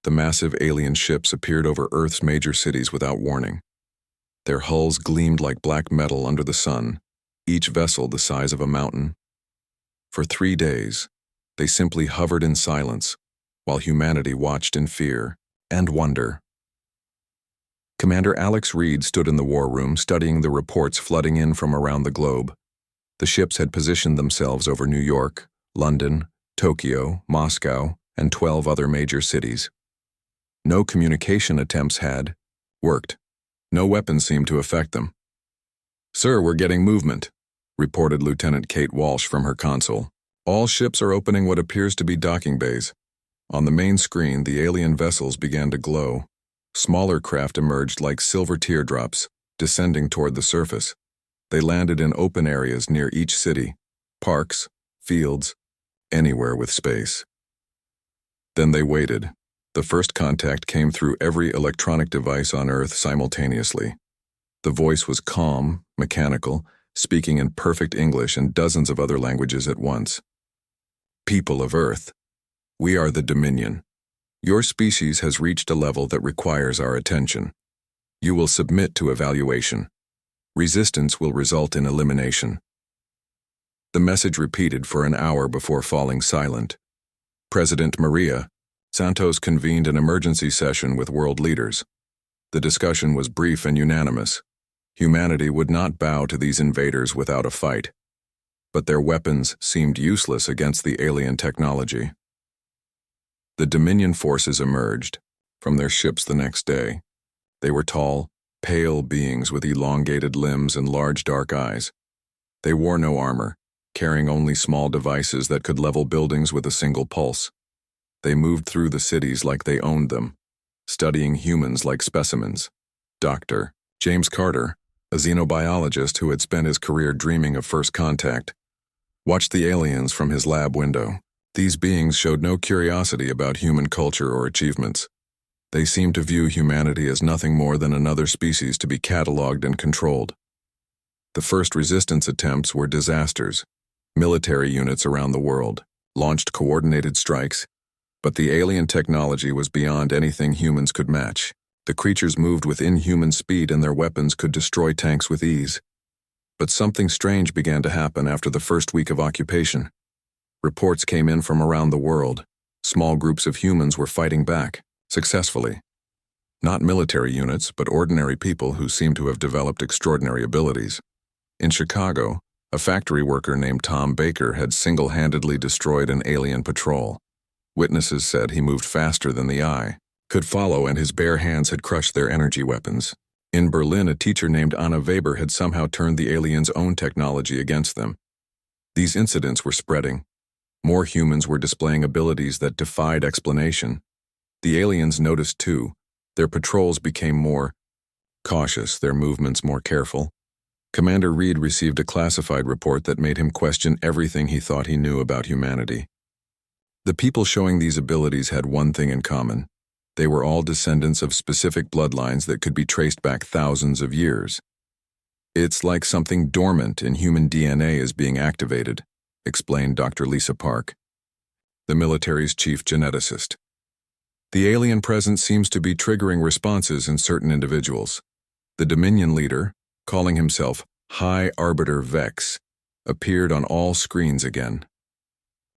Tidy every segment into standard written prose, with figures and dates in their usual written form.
the massive alien ships appeared over Earth's major cities without warning. Their hulls gleamed like black metal under the sun, each vessel the size of a mountain. For 3 days, they simply hovered in silence, while humanity watched in fear and wonder. Commander Alex Reed stood in the war room studying the reports flooding in from around the globe. The ships had positioned themselves over New York, London, Tokyo, Moscow, and 12 other major cities. No communication attempts had worked. No weapons seemed to affect them. "Sir, we're getting movement," reported Lieutenant Kate Walsh from her console. "All ships are opening what appears to be docking bays." On the main screen, the alien vessels began to glow. Smaller craft emerged like silver teardrops, descending toward the surface. They landed in open areas near each city, parks, fields, anywhere with space. Then they waited. The first contact came through every electronic device on Earth simultaneously. The voice was calm, mechanical, speaking in perfect English and dozens of other languages at once. "People of Earth, we are the Dominion. Your species has reached a level that requires our attention. You will submit to evaluation. Resistance will result in elimination." The message repeated for an hour before falling silent. President Maria Santos convened an emergency session with world leaders. The discussion was brief and unanimous. Humanity would not bow to these invaders without a fight. But their weapons seemed useless against the alien technology. The Dominion forces emerged from their ships the next day. They were tall, pale beings with elongated limbs and large dark eyes. They wore no armor, carrying only small devices that could level buildings with a single pulse. They moved through the cities like they owned them, studying humans like specimens. Dr. James Carter, a xenobiologist who had spent his career dreaming of first contact, watched the aliens from his lab window. These beings showed no curiosity about human culture or achievements. They seemed to view humanity as nothing more than another species to be cataloged and controlled. The first resistance attempts were disasters. Military units around the world launched coordinated strikes, but the alien technology was beyond anything humans could match. The creatures moved with inhuman speed and their weapons could destroy tanks with ease. But something strange began to happen after the first week of occupation. Reports came in from around the world. Small groups of humans were fighting back, successfully. Not military units, but ordinary people who seemed to have developed extraordinary abilities. In Chicago, a factory worker named Tom Baker had single-handedly destroyed an alien patrol. Witnesses said he moved faster than the eye, could follow, and his bare hands had crushed their energy weapons. In Berlin, a teacher named Anna Weber had somehow turned the aliens' own technology against them. These incidents were spreading. More humans were displaying abilities that defied explanation. The aliens noticed too. Their patrols became more cautious, their movements more careful. Commander Reed received a classified report that made him question everything he thought he knew about humanity. The people showing these abilities had one thing in common. They were all descendants of specific bloodlines that could be traced back thousands of years. "It's like something dormant in human DNA is being activated," explained Dr. Lisa Park, the military's chief geneticist. "The alien presence seems to be triggering responses in certain individuals." The Dominion leader, calling himself High Arbiter Vex, appeared on all screens again.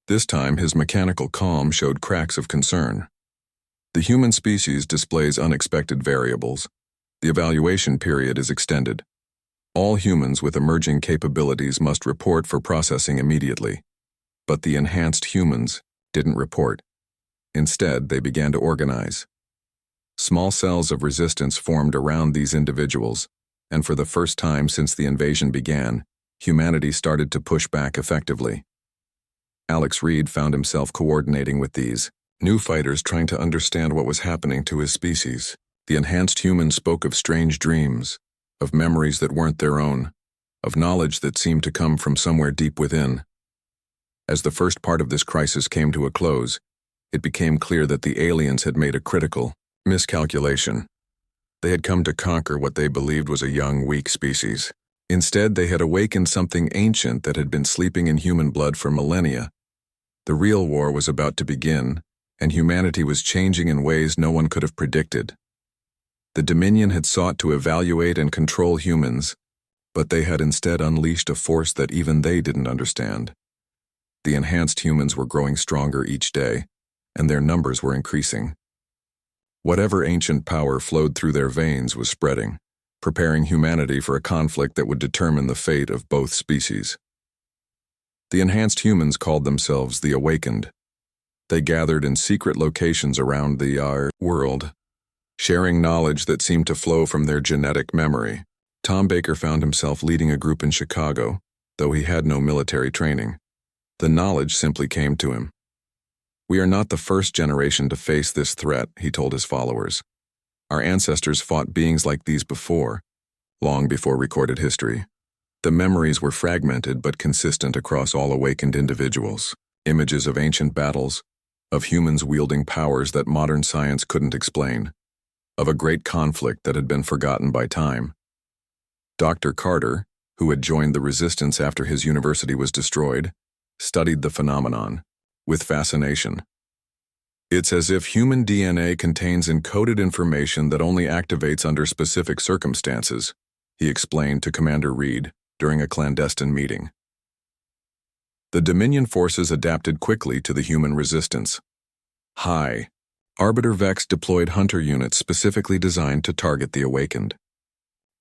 This time, his mechanical calm showed cracks of concern. "The human species displays unexpected variables. The evaluation period is extended. All humans with emerging capabilities must report for processing immediately. But the enhanced humans didn't report. Instead, they began to organize. Small cells of resistance formed around these individuals, and for the first time since the invasion began, humanity started to push back effectively. Alex Reed found himself coordinating with these new fighters, trying to understand what was happening to his species. The enhanced humans spoke of strange dreams, of memories that weren't their own, of knowledge that seemed to come from somewhere deep within. As the first part of this crisis came to a close, it became clear that the aliens had made a critical miscalculation. They had come to conquer what they believed was a young, weak species. Instead, they had awakened something ancient that had been sleeping in human blood for millennia. The real war was about to begin, and humanity was changing in ways no one could have predicted. The Dominion had sought to evaluate and control humans, but they had instead unleashed a force that even they didn't understand. The enhanced humans were growing stronger each day, and their numbers were increasing. Whatever ancient power flowed through their veins was spreading, preparing humanity for a conflict that would determine the fate of both species. The enhanced humans called themselves the Awakened. They gathered in secret locations around the world, sharing knowledge that seemed to flow from their genetic memory. Tom Baker found himself leading a group in Chicago, though he had no military training. The knowledge simply came to him. "We are not the first generation to face this threat," he told his followers. "Our ancestors fought beings like these before, long before recorded history." The memories were fragmented but consistent across all awakened individuals. Images of ancient battles, of humans wielding powers that modern science couldn't explain, of a great conflict that had been forgotten by time. Dr. Carter, who had joined the resistance after his university was destroyed, studied the phenomenon with fascination. "It's as if human DNA contains encoded information that only activates under specific circumstances," he explained to Commander Reed during a clandestine meeting. The Dominion forces adapted quickly to the human resistance. Arbiter Vex deployed hunter units specifically designed to target the Awakened.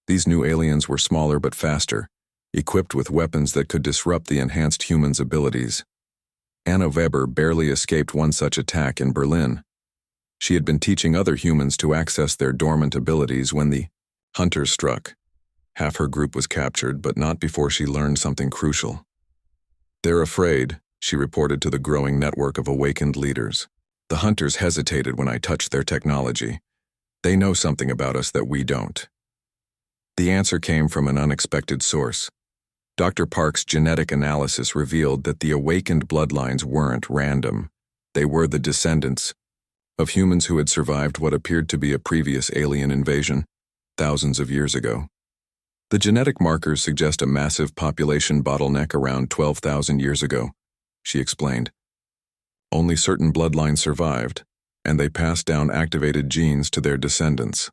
These new aliens were smaller but faster, equipped with weapons that could disrupt the enhanced humans' abilities. Anna Weber barely escaped one such attack in Berlin. She had been teaching other humans to access their dormant abilities when the hunters struck. Half her group was captured, but not before she learned something crucial. "They're afraid," she reported to the growing network of awakened leaders. "The hunters hesitated when I touched their technology. They know something about us that we don't." The answer came from an unexpected source. Dr. Park's genetic analysis revealed that the awakened bloodlines weren't random. They were the descendants of humans who had survived what appeared to be a previous alien invasion thousands of years ago. The genetic markers suggest a massive population bottleneck around 12,000 years ago, she explained. Only certain bloodlines survived, and they passed down activated genes to their descendants.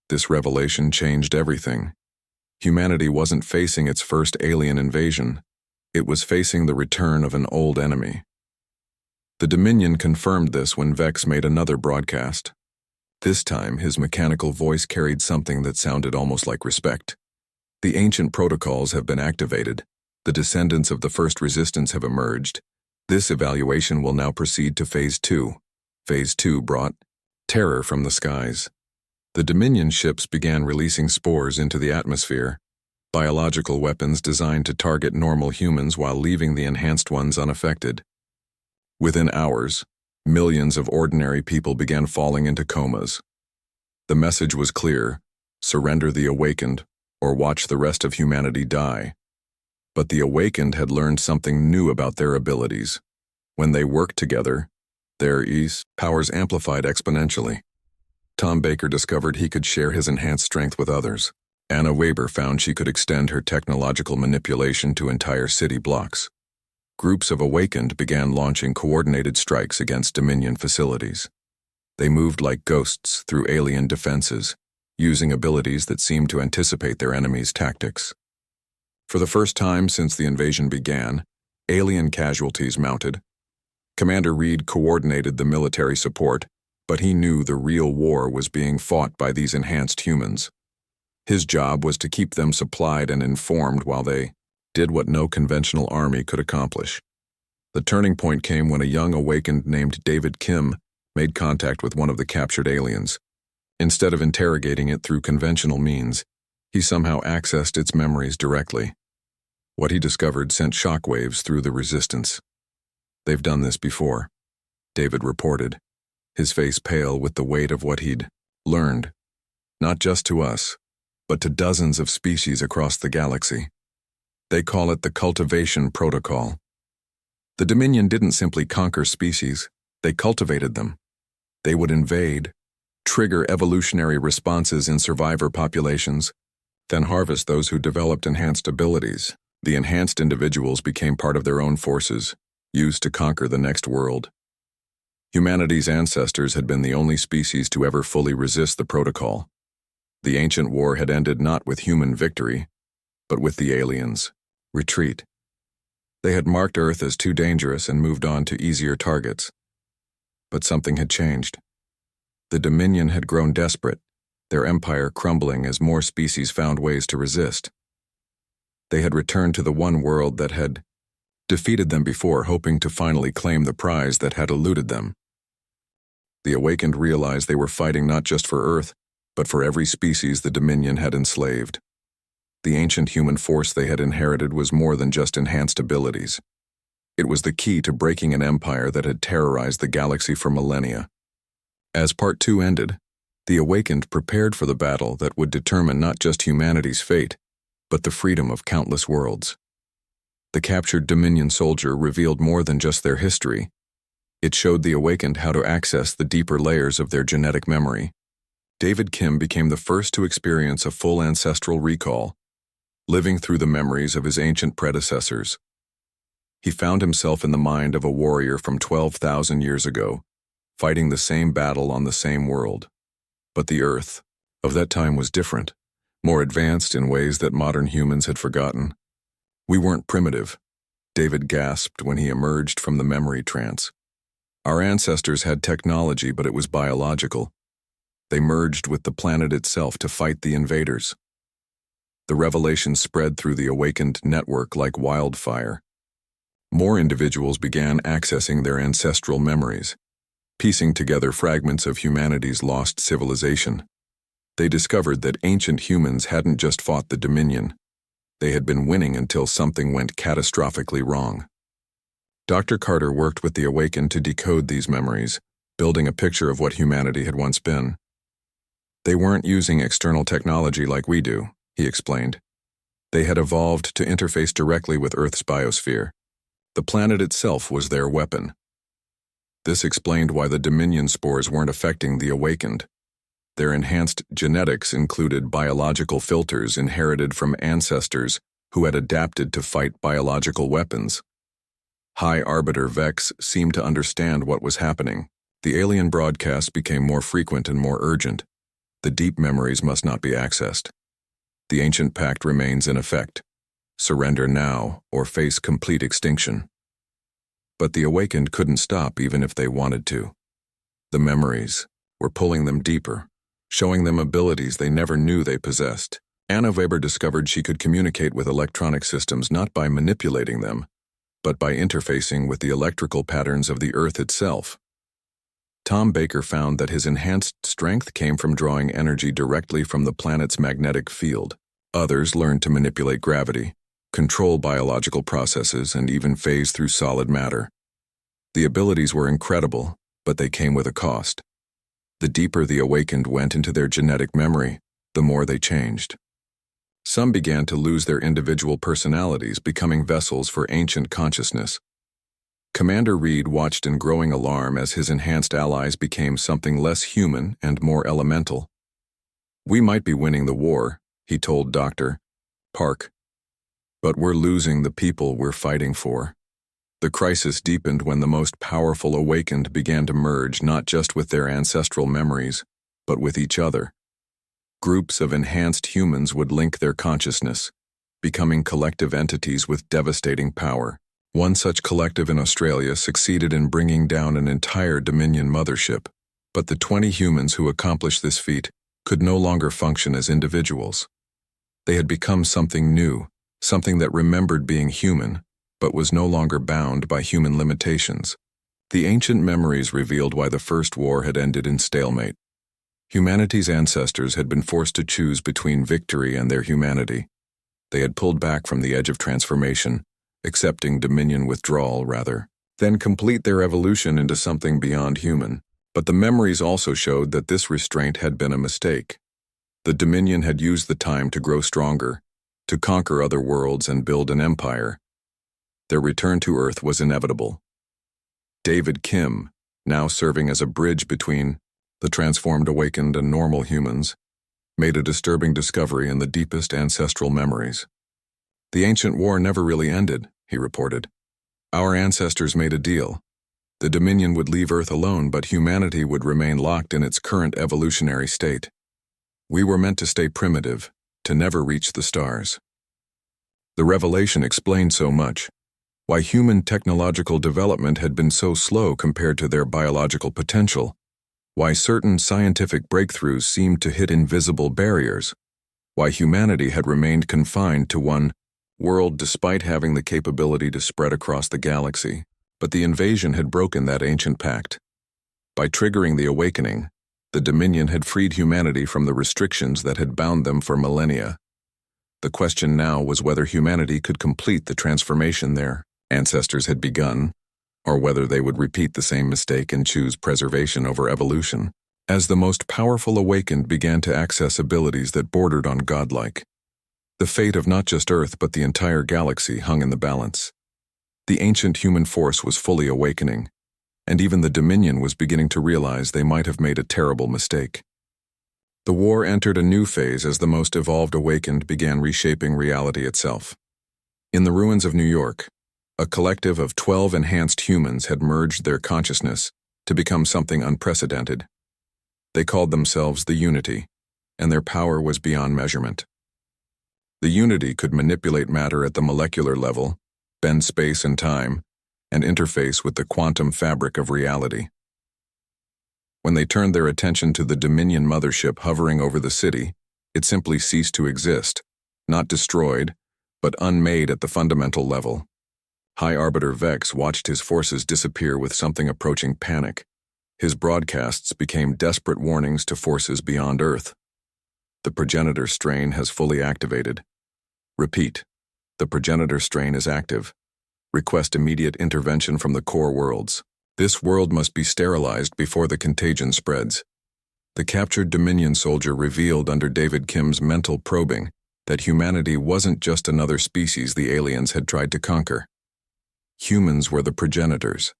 This revelation changed everything. Humanity wasn't facing its first alien invasion. It was facing the return of an old enemy. The Dominion confirmed this when Vex made another broadcast. This time, his mechanical voice carried something that sounded almost like respect. "The ancient protocols have been activated. The descendants of the first resistance have emerged. This evaluation will now proceed to Phase 2. Phase 2 brought terror from the skies. The Dominion ships began releasing spores into the atmosphere, biological weapons designed to target normal humans while leaving the enhanced ones unaffected. Within hours, millions of ordinary people began falling into comas. The message was clear: surrender the Awakened, or watch the rest of humanity die." But the Awakened had learned something new about their abilities. When they worked together, their powers amplified exponentially. Tom Baker discovered he could share his enhanced strength with others. Anna Weber found she could extend her technological manipulation to entire city blocks. Groups of Awakened began launching coordinated strikes against Dominion facilities. They moved like ghosts through alien defenses, using abilities that seemed to anticipate their enemies' tactics. For the first time since the invasion began, alien casualties mounted. Commander Reed coordinated the military support, but he knew the real war was being fought by these enhanced humans. His job was to keep them supplied and informed while they did what no conventional army could accomplish. The turning point came when a young Awakened named David Kim made contact with one of the captured aliens. Instead of interrogating it through conventional means, he somehow accessed its memories directly. What he discovered sent shockwaves through the resistance. "They've done this before," David reported, his face pale with the weight of what he'd learned, not just to us, but to dozens of species across the galaxy. They call it the cultivation protocol. The Dominion didn't simply conquer species, they cultivated them. They would invade, trigger evolutionary responses in survivor populations, then harvest those who developed enhanced abilities. The enhanced individuals became part of their own forces, used to conquer the next world. Humanity's ancestors had been the only species to ever fully resist the protocol. The ancient war had ended not with human victory, but with the aliens' retreat. They had marked Earth as too dangerous and moved on to easier targets. But something had changed. The Dominion had grown desperate, their empire crumbling as more species found ways to resist. They had returned to the one world that had defeated them before, hoping to finally claim the prize that had eluded them. The awakened realized they were fighting not just for Earth, but for every species the Dominion had enslaved. The ancient human force they had inherited was more than just enhanced abilities. It was the key to breaking an empire that had terrorized the galaxy for millennia. As Part 2 ended, the awakened prepared for the battle that would determine not just humanity's fate, but the freedom of countless worlds. The captured Dominion soldier revealed more than just their history. It showed the awakened how to access the deeper layers of their genetic memory. David Kim became the first to experience a full ancestral recall, living through the memories of his ancient predecessors. He found himself in the mind of a warrior from 12,000 years ago, fighting the same battle on the same world. But the Earth of that time was different, more advanced in ways that modern humans had forgotten. We weren't primitive, David gasped when he emerged from the memory trance. Our ancestors had technology, but it was biological. They merged with the planet itself to fight the invaders. The revelation spread through the awakened network like wildfire. More individuals began accessing their ancestral memories, piecing together fragments of humanity's lost civilization. They discovered that ancient humans hadn't just fought the Dominion. They had been winning until something went catastrophically wrong. Dr. Carter worked with the awakened to decode these memories, building a picture of what humanity had once been. They weren't using external technology like we do, he explained. They had evolved to interface directly with Earth's biosphere. The planet itself was their weapon. This explained why the Dominion spores weren't affecting the awakened. Their enhanced genetics included biological filters inherited from ancestors who had adapted to fight biological weapons. High Arbiter Vex seemed to understand what was happening. The alien broadcasts became more frequent and more urgent. The deep memories must not be accessed. The ancient pact remains in effect. Surrender now or face complete extinction. But the awakened couldn't stop even if they wanted to. The memories were pulling them deeper, showing them abilities they never knew they possessed. Anna Weber discovered she could communicate with electronic systems not by manipulating them, but by interfacing with the electrical patterns of the Earth itself. Tom Baker found that his enhanced strength came from drawing energy directly from the planet's magnetic field. Others learned to manipulate gravity, control biological processes, and even phase through solid matter. The abilities were incredible, but they came with a cost. The deeper the awakened went into their genetic memory, the more they changed. Some began to lose their individual personalities, becoming vessels for ancient consciousness. Commander Reed watched in growing alarm as his enhanced allies became something less human and more elemental. "We might be winning the war," he told Dr. Park, "but we're losing the people we're fighting for." The crisis deepened when the most powerful awakened began to merge not just with their ancestral memories, but with each other. Groups of enhanced humans would link their consciousness, becoming collective entities with devastating power. One such collective in Australia succeeded in bringing down an entire Dominion mothership, but the 20 humans who accomplished this feat could no longer function as individuals. They had become something new, something that remembered being human, but was no longer bound by human limitations. The ancient memories revealed why the First War had ended in stalemate. Humanity's ancestors had been forced to choose between victory and their humanity. They had pulled back from the edge of transformation, accepting Dominion withdrawal rather than complete their evolution into something beyond human. But the memories also showed that this restraint had been a mistake. The Dominion had used the time to grow stronger, to conquer other worlds and build an empire. Their return to Earth was inevitable. David Kim, now serving as a bridge between the transformed awakened and normal humans, made a disturbing discovery in the deepest ancestral memories. "The ancient war never really ended," he reported. "Our ancestors made a deal. The Dominion would leave Earth alone, but humanity would remain locked in its current evolutionary state. We were meant to stay primitive, to never reach the stars. The revelation explained so much. Why human technological development had been so slow compared to their biological potential. Why certain scientific breakthroughs seemed to hit invisible barriers. Why humanity had remained confined to one world despite having the capability to spread across the galaxy. But the invasion had broken that ancient pact. By triggering the awakening, the Dominion had freed humanity from the restrictions that had bound them for millennia. The question now was whether humanity could complete the transformation their ancestors had begun, or whether they would repeat the same mistake and choose preservation over evolution. As the most powerful awakened began to access abilities that bordered on godlike, the fate of not just Earth but the entire galaxy hung in the balance. The ancient human force was fully awakening, and even the Dominion was beginning to realize they might have made a terrible mistake. The war entered a new phase as the most evolved awakened began reshaping reality itself. In the ruins of New York, a collective of 12 enhanced humans had merged their consciousness to become something unprecedented. They called themselves the Unity, and their power was beyond measurement. The Unity could manipulate matter at the molecular level, bend space and time, and interface with the quantum fabric of reality. When they turned their attention to the Dominion mothership hovering over the city, it simply ceased to exist, not destroyed, but unmade at the fundamental level. High Arbiter Vex watched his forces disappear with something approaching panic. His broadcasts became desperate warnings to forces beyond Earth. The progenitor strain has fully activated. Repeat. The progenitor strain is active. Request immediate intervention from the core worlds. This world must be sterilized before the contagion spreads. The captured Dominion soldier revealed under David Kim's mental probing that humanity wasn't just another species the aliens had tried to conquer. Humans were the progenitors,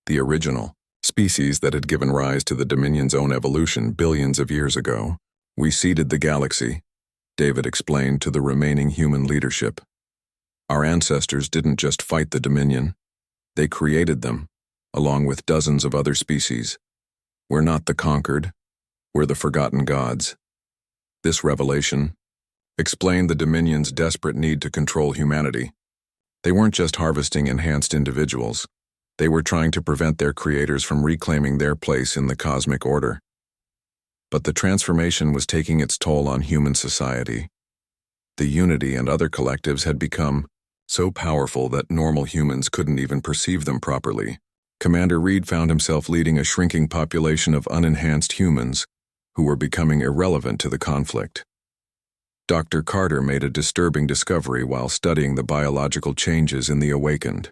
the original species that had given rise to the Dominion's own evolution billions of years ago. We seeded the galaxy, David explained to the remaining human leadership. Our ancestors didn't just fight the Dominion, they created them, along with dozens of other species. We're not the conquered, we're the forgotten gods. This revelation explained the Dominion's desperate need to control humanity. They weren't just harvesting enhanced individuals, they were trying to prevent their creators from reclaiming their place in the cosmic order. But the transformation was taking its toll on human society. The Unity and other collectives had become so powerful that normal humans couldn't even perceive them properly. Commander Reed found himself leading a shrinking population of unenhanced humans who were becoming irrelevant to the conflict. Dr. Carter made a disturbing discovery while studying the biological changes in the awakened.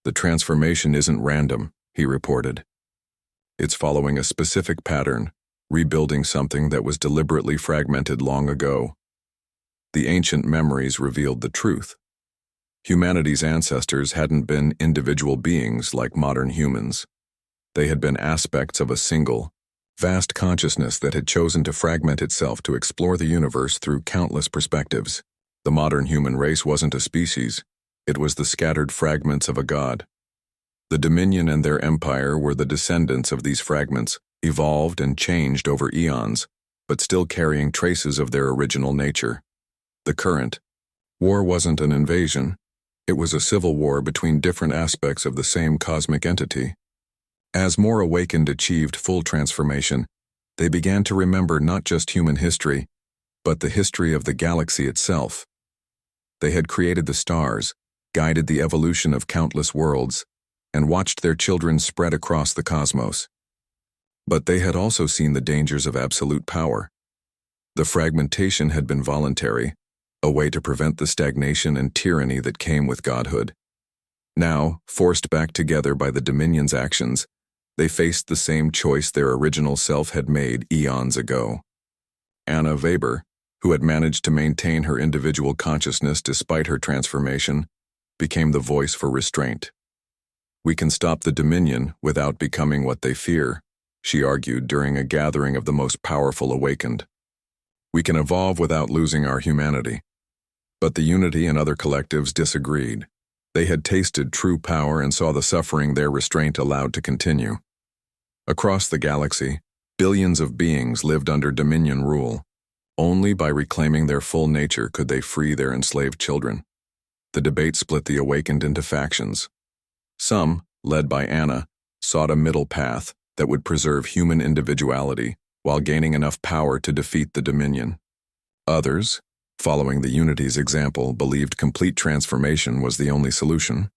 The transformation isn't random, he reported. It's following a specific pattern, rebuilding something that was deliberately fragmented long ago. The ancient memories revealed the truth. Humanity's ancestors hadn't been individual beings like modern humans. They had been aspects of a single, vast consciousness that had chosen to fragment itself to explore the universe through countless perspectives. The modern human race wasn't a species, it was the scattered fragments of a god. The Dominion and their empire were the descendants of these fragments, evolved and changed over eons, but still carrying traces of their original nature. The current war wasn't an invasion, it was a civil war between different aspects of the same cosmic entity. As more awakened achieved full transformation, they began to remember not just human history, but the history of the galaxy itself. They had created the stars, guided the evolution of countless worlds, and watched their children spread across the cosmos. But they had also seen the dangers of absolute power. The fragmentation had been voluntary, a way to prevent the stagnation and tyranny that came with godhood. Now, forced back together by the Dominion's actions, they faced the same choice their original self had made eons ago. Anna Weber, who had managed to maintain her individual consciousness despite her transformation, became the voice for restraint. We can stop the Dominion without becoming what they fear, she argued during a gathering of the most powerful awakened. We can evolve without losing our humanity. But the Unity and other collectives disagreed. They had tasted true power and saw the suffering their restraint allowed to continue. Across the galaxy, billions of beings lived under Dominion rule. Only by reclaiming their full nature could they free their enslaved children. The debate split the awakened into factions. Some, led by Anna, sought a middle path that would preserve human individuality while gaining enough power to defeat the Dominion. Others, following the Unity's example, believed complete transformation was the only solution.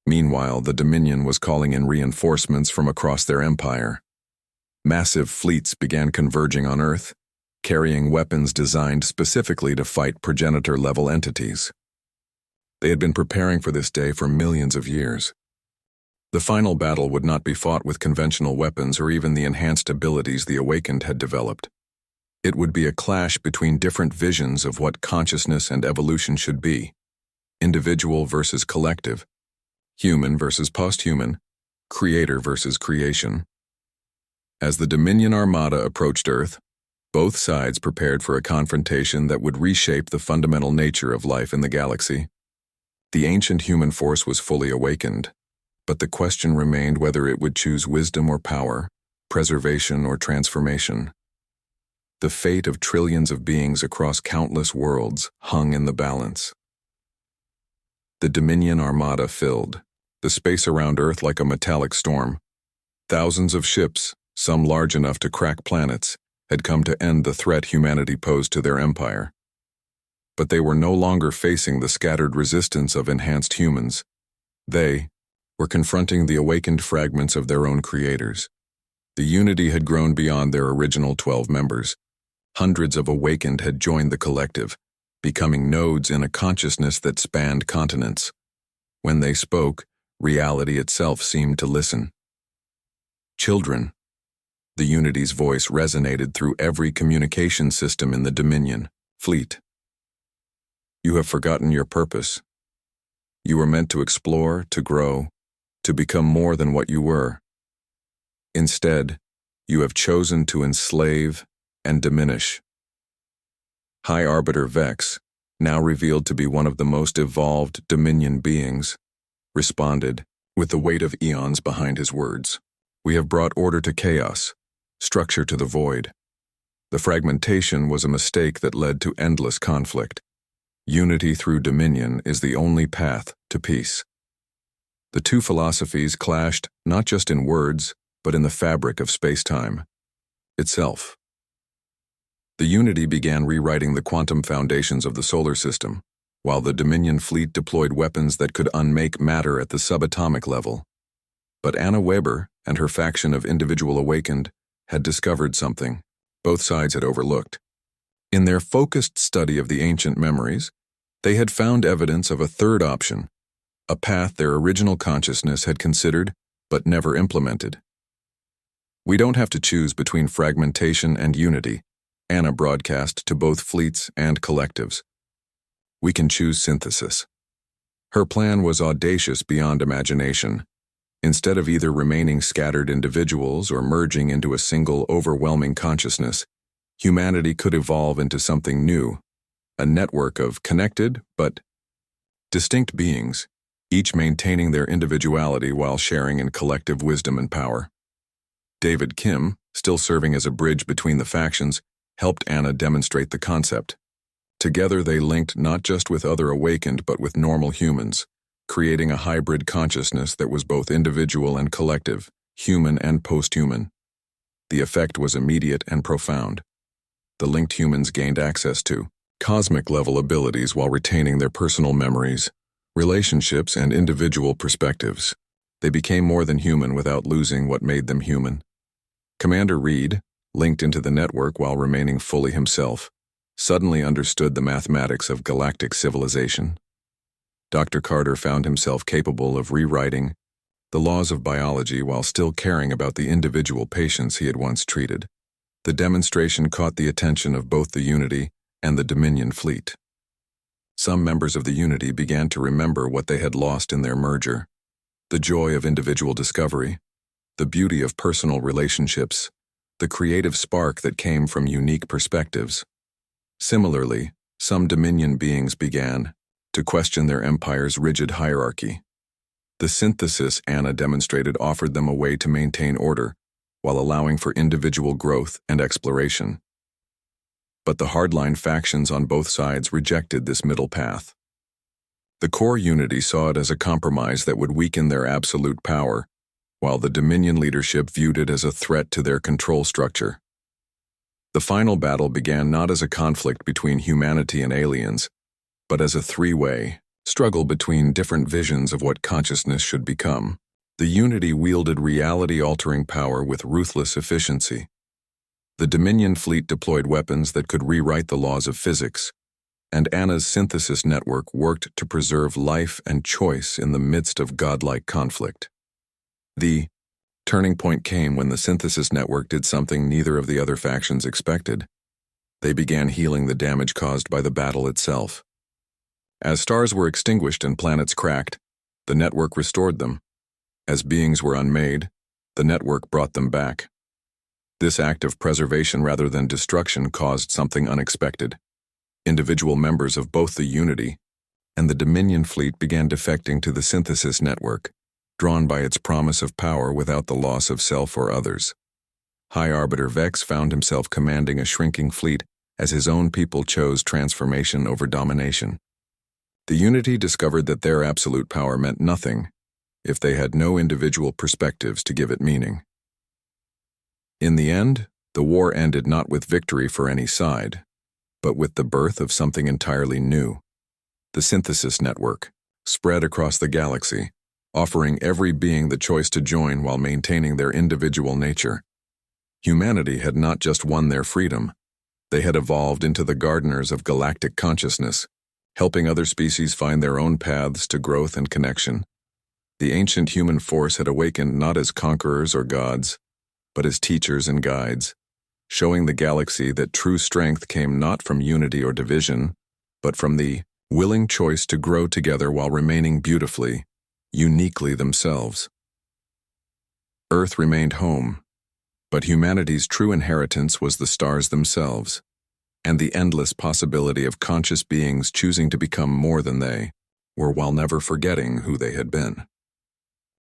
Meanwhile, the Dominion was calling in reinforcements from across their empire. Massive fleets began converging on Earth, carrying weapons designed specifically to fight progenitor-level entities. They had been preparing for this day for millions of years. The final battle would not be fought with conventional weapons or even the enhanced abilities the Awakened had developed. It would be a clash between different visions of what consciousness and evolution should be: individual versus collective, human versus post-human, creator versus creation. As the Dominion Armada approached Earth, both sides prepared for a confrontation that would reshape the fundamental nature of life in the galaxy. The ancient human force was fully awakened, but the question remained whether it would choose wisdom or power, preservation or transformation. The fate of trillions of beings across countless worlds hung in the balance. The Dominion Armada filled the space around Earth like a metallic storm. Thousands of ships, some large enough to crack planets, had come to end the threat humanity posed to their empire. But they were no longer facing the scattered resistance of enhanced humans. They were confronting the awakened fragments of their own creators. The Unity had grown beyond their original 12 members. Hundreds of awakened had joined the collective, becoming nodes in a consciousness that spanned continents. When they spoke, reality itself seemed to listen. Children. The Unity's voice resonated through every communication system in the Dominion fleet. You have forgotten your purpose. You were meant to explore, to grow, to become more than what you were. Instead, you have chosen to enslave and diminish. High Arbiter Vex, now revealed to be one of the most evolved Dominion beings, responded, with the weight of eons behind his words. We have brought order to chaos, structure to the void. The fragmentation was a mistake that led to endless conflict. Unity through Dominion is the only path to peace. The two philosophies clashed not just in words, but in the fabric of space-time itself. The Unity began rewriting the quantum foundations of the solar system, while the Dominion fleet deployed weapons that could unmake matter at the subatomic level. But Anna Weber and her faction of individual awakened had discovered something both sides had overlooked. In their focused study of the ancient memories, they had found evidence of a third option, a path their original consciousness had considered but never implemented. We don't have to choose between fragmentation and unity, Anna broadcast to both fleets and collectives. We can choose synthesis. Her plan was audacious beyond imagination. Instead of either remaining scattered individuals or merging into a single overwhelming consciousness, humanity could evolve into something new, a network of connected but distinct beings, each maintaining their individuality while sharing in collective wisdom and power. David Kim, still serving as a bridge between the factions, helped Anna demonstrate the concept. Together they linked not just with other awakened but with normal humans, creating a hybrid consciousness that was both individual and collective, human and post-human. The effect was immediate and profound. The linked humans gained access to cosmic-level abilities while retaining their personal memories, relationships, and individual perspectives. They became more than human without losing what made them human. Commander Reed, linked into the network while remaining fully himself, suddenly understood the mathematics of galactic civilization. Dr. Carter found himself capable of rewriting the laws of biology while still caring about the individual patients he had once treated. The demonstration caught the attention of both the Unity and the Dominion fleet. Some members of the Unity began to remember what they had lost in their merger: the joy of individual discovery, the beauty of personal relationships, the creative spark that came from unique perspectives. Similarly, some Dominion beings began to question their empire's rigid hierarchy. The synthesis Anna demonstrated offered them a way to maintain order while allowing for individual growth and exploration. But the hardline factions on both sides rejected this middle path. The core unity saw it as a compromise that would weaken their absolute power, while the Dominion leadership viewed it as a threat to their control structure. The final battle began not as a conflict between humanity and aliens, but as a three-way struggle between different visions of what consciousness should become. The Unity wielded reality-altering power with ruthless efficiency. The Dominion fleet deployed weapons that could rewrite the laws of physics, and Anna's synthesis network worked to preserve life and choice in the midst of godlike conflict. The turning point came when the synthesis network did something neither of the other factions expected. They began healing the damage caused by the battle itself. As stars were extinguished and planets cracked, the network restored them. As beings were unmade, the network brought them back. This act of preservation rather than destruction caused something unexpected. Individual members of both the Unity and the Dominion fleet began defecting to the synthesis network, drawn by its promise of power without the loss of self or others. High Arbiter Vex found himself commanding a shrinking fleet as his own people chose transformation over domination. The Unity discovered that their absolute power meant nothing if they had no individual perspectives to give it meaning. In the end, the war ended not with victory for any side, but with the birth of something entirely new. The synthesis network spread across the galaxy, offering every being the choice to join while maintaining their individual nature. Humanity had not just won their freedom, they had evolved into the gardeners of galactic consciousness, helping other species find their own paths to growth and connection. The ancient human force had awakened not as conquerors or gods, but as teachers and guides, showing the galaxy that true strength came not from unity or division, but from the willing choice to grow together while remaining beautifully, uniquely themselves. Earth remained home, but humanity's true inheritance was the stars themselves, and the endless possibility of conscious beings choosing to become more than they were while never forgetting who they had been.